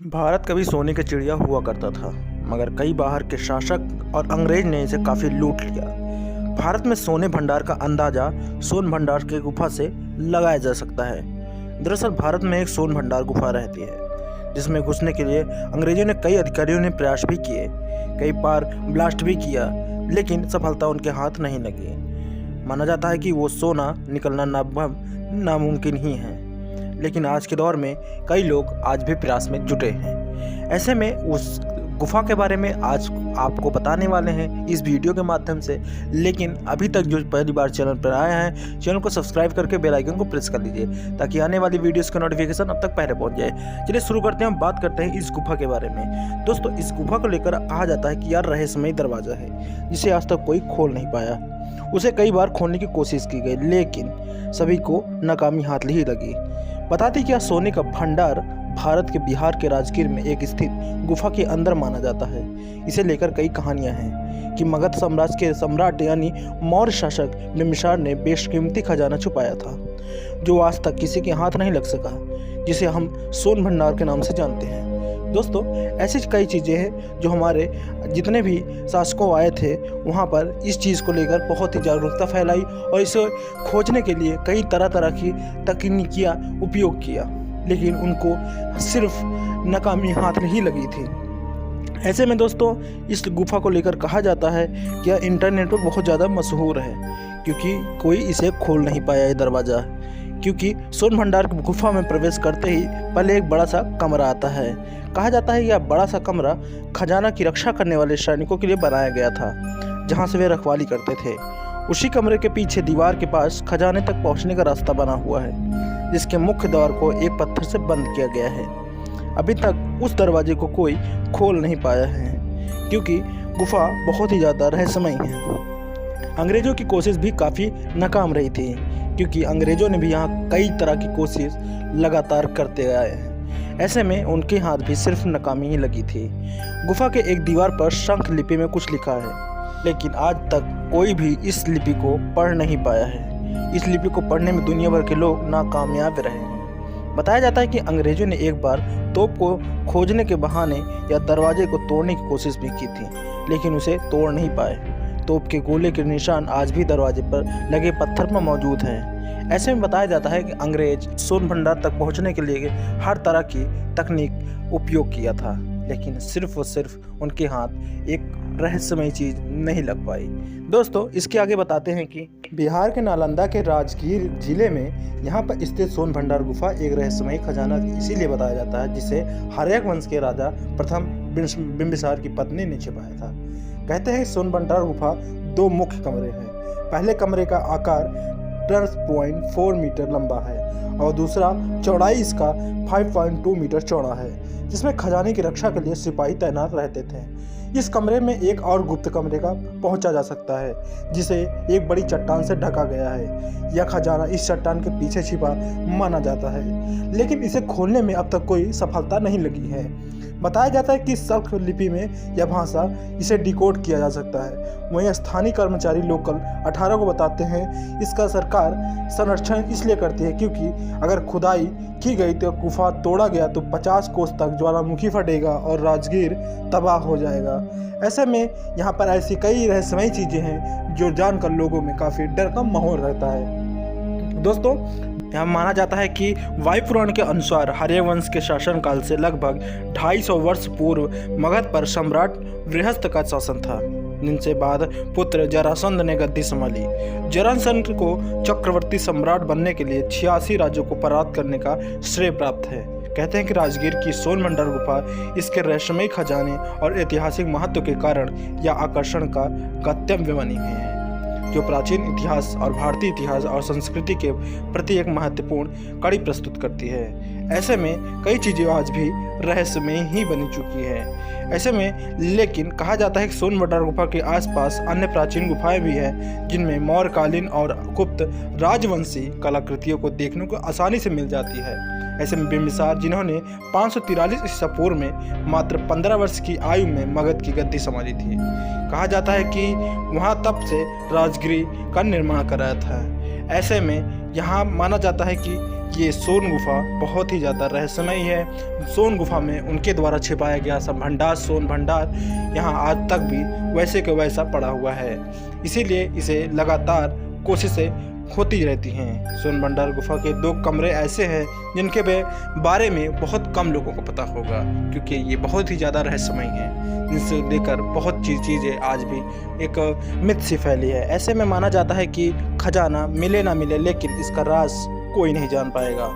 भारत कभी सोने की चिड़िया हुआ करता था, मगर कई बाहर के शासक और अंग्रेज ने इसे काफ़ी लूट लिया। भारत में सोने भंडार का अंदाज़ा सोन भंडार की गुफा से लगाया जा सकता है। दरअसल भारत में एक सोन भंडार गुफा रहती है, जिसमें घुसने के लिए अंग्रेजों ने कई अधिकारियों ने प्रयास भी किए, कई बार ब्लास्ट भी किया, लेकिन सफलता उनके हाथ नहीं लगी। माना जाता है कि वो सोना निकलना नामुमकिन ही है, लेकिन आज के दौर में कई लोग आज भी प्रयास में जुटे हैं। ऐसे में उस गुफा के बारे में आज आपको बताने वाले हैं इस वीडियो के माध्यम से। लेकिन अभी तक जो पहली बार चैनल पर आए हैं, चैनल को सब्सक्राइब करके बेल आइकन को प्रेस कर लीजिए, ताकि आने वाली वीडियोस का नोटिफिकेशन अब तक पहले पहुंच जाए। चलिए शुरू करते हैं, हम बात करते हैं इस गुफा के बारे में। दोस्तों, इस गुफा को लेकर कहा जाता है कि यह रहस्यमय दरवाज़ा है, जिसे आज तक कोई खोल नहीं पाया। उसे कई बार खोलने की कोशिश की गई, लेकिन सभी को नाकामी हाथ ही लगी। बताते कि यह सोने का भंडार भारत के बिहार के राजगीर में एक स्थित गुफा के अंदर माना जाता है। इसे लेकर कई कहानियां हैं कि मगध साम्राज्य के सम्राट यानी मौर्य शासक बिम्बिसार ने बेशकीमती खजाना छुपाया था, जो आज तक किसी के हाथ नहीं लग सका, जिसे हम सोन भंडार के नाम से जानते हैं। दोस्तों, ऐसी कई चीज़ें हैं जो हमारे जितने भी शासकों आए थे वहाँ पर इस चीज़ को लेकर बहुत ही जागरूकता फैलाई और इसे खोजने के लिए कई तरह तरह की तकनीकियाँ उपयोग किया, लेकिन उनको सिर्फ नाकामी हाथ नहीं लगी थी। ऐसे में दोस्तों, इस गुफा को लेकर कहा जाता है कि यह इंटरनेट पर बहुत ज़्यादा मशहूर है, क्योंकि कोई इसे खोल नहीं पाया ये दरवाज़ा। क्योंकि सोन भंडार की गुफा में प्रवेश करते ही पहले एक बड़ा सा कमरा आता है। कहा जाता है यह बड़ा सा कमरा खजाना की रक्षा करने वाले सैनिकों के लिए बनाया गया था, जहाँ से वे रखवाली करते थे। उसी कमरे के पीछे दीवार के पास खजाने तक पहुँचने का रास्ता बना हुआ है, जिसके मुख्य द्वार को एक पत्थर से बंद किया गया है। अभी तक उस दरवाजे को कोई खोल नहीं पाया है, क्योंकि गुफा बहुत ही ज़्यादा रहस्यमय है। अंग्रेज़ों की कोशिश भी काफ़ी नाकाम रही थी, क्योंकि अंग्रेज़ों ने भी यहाँ कई तरह की कोशिश लगातार करते आए हैं। ऐसे में उनके हाथ भी सिर्फ नाकामी ही लगी थी। गुफा के एक दीवार पर शंख लिपि में कुछ लिखा है, लेकिन आज तक कोई भी इस लिपि को पढ़ नहीं पाया है। इस लिपि को पढ़ने में दुनिया भर के लोग नाकामयाब रहे हैं। बताया जाता है कि अंग्रेज़ों ने एक बार तोप को खोजने के बहाने या दरवाजे को तोड़ने की कोशिश भी की थी, लेकिन उसे तोड़ नहीं पाए। तोप के गोले के निशान आज भी दरवाजे पर लगे पत्थर पर मौजूद हैं। ऐसे में बताया जाता है कि अंग्रेज सोन भंडार तक पहुंचने के लिए हर तरह की तकनीक उपयोग किया था, लेकिन सिर्फ और सिर्फ उनके हाथ एक रहस्यमय चीज़ नहीं लग पाई। दोस्तों, इसके आगे बताते हैं कि बिहार के नालंदा के राजगीर जिले में यहाँ पर स्थित सोन भंडार गुफा एक रहस्यमय खजाना इसीलिए बताया जाता है, जिसे हर्यक वंश के राजा प्रथम बिम्बिसार की पत्नी ने छिपाया था। कहते हैं सोन भंडार गुफा दो मुख्य कमरे हैं। पहले कमरे का आकार 10.4 मीटर लंबा है और दूसरा चौड़ाई इसका 5.2 मीटर चौड़ा है, जिसमें खजाने की रक्षा के लिए सिपाही तैनात रहते थे। इस कमरे में एक और गुप्त कमरे का पहुंचा जा सकता है, जिसे एक बड़ी चट्टान से ढका गया है। यह खजाना इस चट्टान के पीछे छिपा माना जाता है, लेकिन इसे खोलने में अब तक कोई सफलता नहीं लगी है। बताया जाता है कि शंख लिपि में यह भाषा इसे डिकोड किया जा सकता है। वहीं स्थानीय कर्मचारी लोकल 18 को बताते हैं इसका सरकार संरक्षण इसलिए करती है, क्योंकि अगर खुदाई की गई तो गुफा तोड़ा गया तो 50 कोस तक ज्वालामुखी फटेगा और राजगीर तबाह हो जाएगा। ऐसे में यहाँ पर ऐसी कई रहस्यमयी चीज़ें हैं जो जानकर लोगों में काफ़ी डर का माहौल रहता है। दोस्तों, यहाँ माना जाता है कि वायु पुराण के अनुसार हर्यक वंश के शासनकाल से लगभग 250 वर्ष पूर्व मगध पर सम्राट बृहस्पति का शासन था, जिनसे बाद पुत्र जरासंध ने गद्दी संभाली। जरासंध को चक्रवर्ती सम्राट बनने के लिए 86 राज्यों को परास्त करने का श्रेय प्राप्त है। कहते हैं कि राजगीर की सोन भंडार गुफा इसके रहस्यमय खजाने और ऐतिहासिक महत्व के कारण यह आकर्षण का गंतव्य बनी हुई है, जो प्राचीन इतिहास और भारतीय इतिहास और संस्कृति के प्रति एक महत्वपूर्ण कड़ी प्रस्तुत करती है। ऐसे में कई चीज़ें आज भी रहस्यमय ही बनी चुकी हैं। ऐसे में लेकिन कहा जाता है कि सोन भंडार गुफा के आसपास अन्य प्राचीन गुफाएं भी हैं, जिनमें मौर्यकालीन और गुप्त राजवंशी कलाकृतियों को देखने को आसानी से मिल जाती है। ऐसे में बिम्बिसार, जिन्होंने 543 ईसा पूर्व में मात्र 15 वर्ष की आयु में मगध की गद्दी संभाली थी, कहा जाता है कि वहां तब से राजगीर का निर्माण कराया था। ऐसे में यहाँ माना जाता है कि ये सोन गुफा बहुत ही ज़्यादा रहस्यमयी है। सोन गुफा में उनके द्वारा छिपाया गया सब भंडार, सोन भंडार यहाँ आज तक भी वैसे के वैसा पड़ा हुआ है। इसीलिए इसे लगातार कोशिशें होती रहती हैं। सोन भंडार गुफा के 2 कमरे ऐसे हैं जिनके बारे में बहुत कम लोगों को पता होगा, क्योंकि ये बहुत ही ज़्यादा रहस्यमयी हैं, जिनसे लेकर बहुत चीज़ें आज भी एक मिथ सी फैली है। ऐसे में माना जाता है कि खजाना मिले ना मिले, लेकिन इसका राज कोई नहीं जान पाएगा,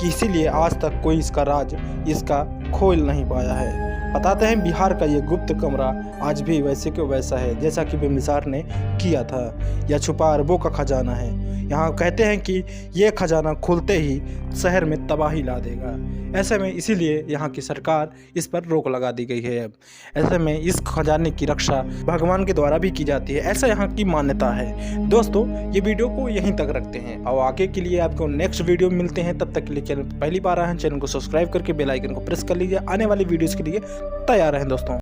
कि इसीलिए आज तक कोई इसका राज इसका खोल नहीं पाया है। बताते हैं बिहार का ये गुप्त कमरा आज भी वैसे के वैसा है जैसा कि बिम्बिसार ने किया था। यह छुपा अरबों का खजाना है। यहाँ कहते हैं कि ये खजाना खुलते ही शहर में तबाही ला देगा। ऐसे में इसीलिए यहाँ की सरकार इस पर रोक लगा दी गई है। अब ऐसे में इस खजाने की रक्षा भगवान के द्वारा भी की जाती है, ऐसा यहाँ की मान्यता है। दोस्तों, ये वीडियो को यहीं तक रखते हैं और आगे के लिए आपको नेक्स्ट वीडियो में मिलते हैं। तब तक के लिए चैनल पहली बार आए हैं, चैनल को सब्सक्राइब करके बेल आइकन को प्रेस कर लीजिए। आने वाली वीडियोज़ के लिए तैयार रहें दोस्तों।